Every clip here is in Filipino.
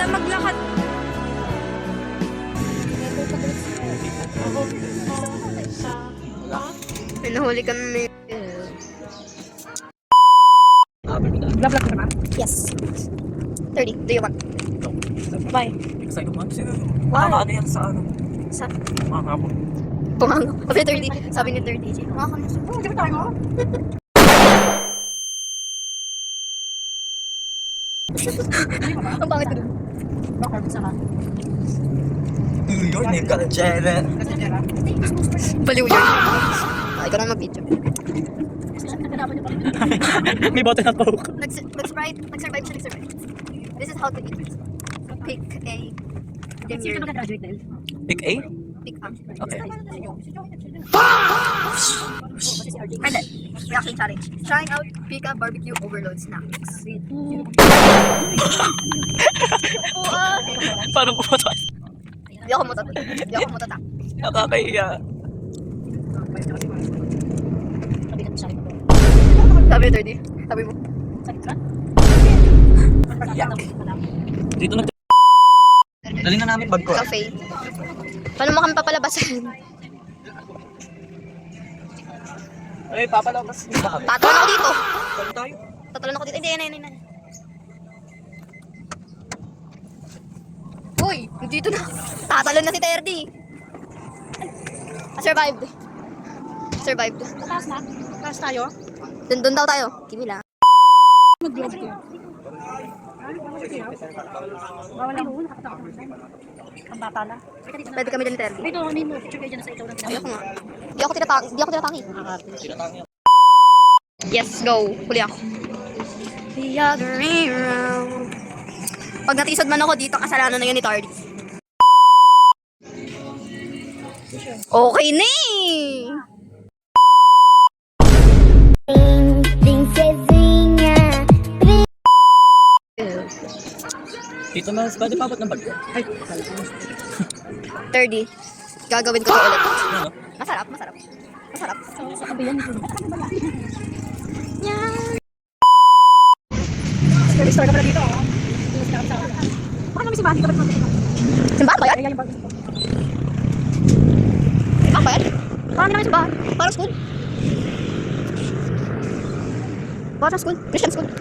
maglakad. Pinuhuli kami. Vlog ka naman? Yes. 30. Do you want? Bye. Excited mo? Why? Ano yan sa ano? Sa? Mga po. Pumango. Sabi ni 30. Sabi ni 30. Mga kami. Oh, di ba tayo? Ang pangit ko dun. Bakit? Saka? Your name ka na Janet. Baliw yun. Ay, ikaw na mag-video. May button at poke. Nag-survive siya, nag-survive. This is how to eat. Pick a Sino ka mag-graduate din? Pick A? Pick up. Okay. And then, reaction challenge. Trying out Pika Barbecue Overload Snacks. Paano po ito? Hindi ako mutata. Nakakahiya. Sabi ni 30. Sabi mo. Dito na. Dali na namin bag ko. Cafe. Paano mo kami papalabasan? Ay, papalabas. Tatalon ako dito. Saan tayo? Tatalon ako dito. Hindi, yan. Uy, dito na. Tatalon na si Terdy. Survived. Taas na? Taas tayo? Doon daw tayo. Kimi lang. Mag-vlog ko. Bawal ako. Nakakatakot. Ang bata na. Pwede kami din ni Terdy. Ito, ano mo? Picture kayo dyan sa ikaw ng Ayoko nga. Di ako tinatangi. Sinatangi. Yes, go. Huli ako. The other way around. Pag natisod man ako dito, kasalanan na yun ni Tardy. Okay na eh. Dito na, pwede pa ba't ng bag ko? Ay, 30. Gagawin ko to ulit. ano? Masarap. Sa kabiyan ko. Yan. Store ka pala dito. Baka namin si Manny. Kapag namin Simbahan ba yan? Kaya yung bag. Simbahan ba yan? Parang naman simbahan. Parang school. Parang school. Christian school.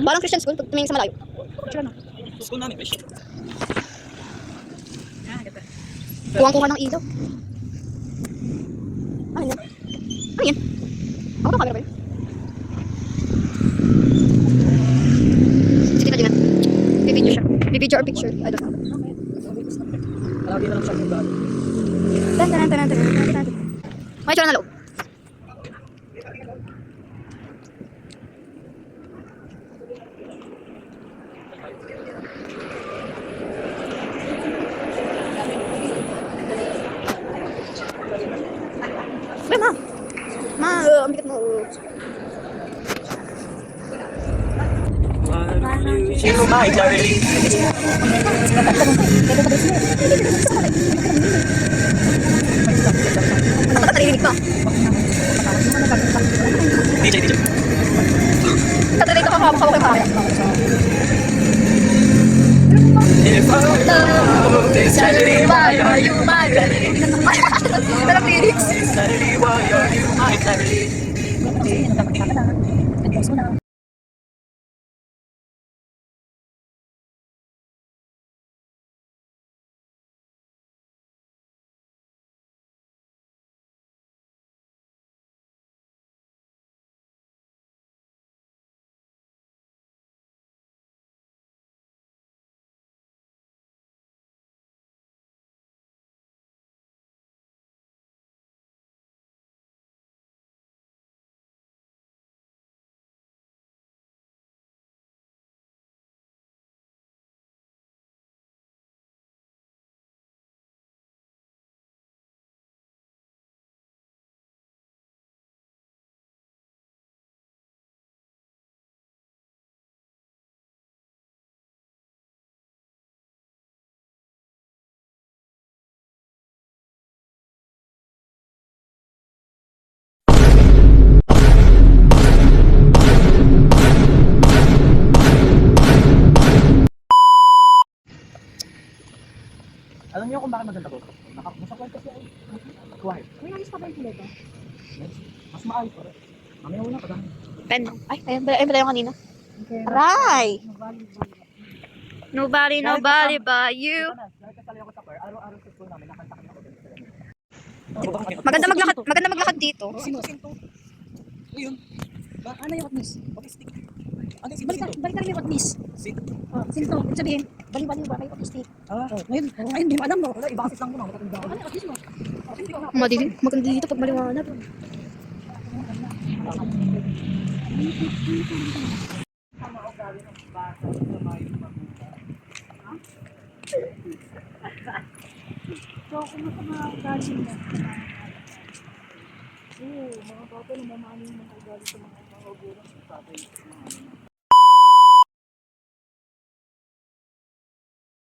Parang Christian school. Pag tumingin sa malayo. School namin, fish. Kuwang-kuha ng ilaw. Ano yan? Ano yan? Ako ba camera ba yun? Sige na din na. Bibidyo siya. Bibidyo or picture. I don't know. Lagi na lang siya yung bag. Tan. May tsura na loob. Uy, ma! Ang bigat mo. Sino ba? Charlie? Nakatarinig ka. DJ. Nakatarinig ka hawak yung camera. If I love this Saturday, why are you my Saturday? Walang lyrics. Saturday, why are you my Saturday? Ano? parang maganda po. Nasa kwento siya eh. Quiet. May nalis pa ba yung kulay ko? Mas maayos pa rin. Mamaya una pa dami. Pen. Ay, ayun pala yung kanina. Aray! Nobody but you. Dahil kasali ako sa choir, araw-araw sa school namin, nakantakin ako din. Maganda maglakad dito. Sinto. Ayun. Ano yung otnis? Autistic. Ano yung Balik sinto? ka rin yung otnis. Sinto. Sinto, ibig sabihin, baliw-baliw ba kayo autistic? Ah, Ngayon, hindi mo alam, no? wala, ibang asis lang mo na. Matanda ako. Ano yung autism mo? Madilim. Maganda dito pag maliwanag. So, kung ano mga ugali mo? Oo, mga bata na mamano yung mga ugali sa mga magulang sa tatay.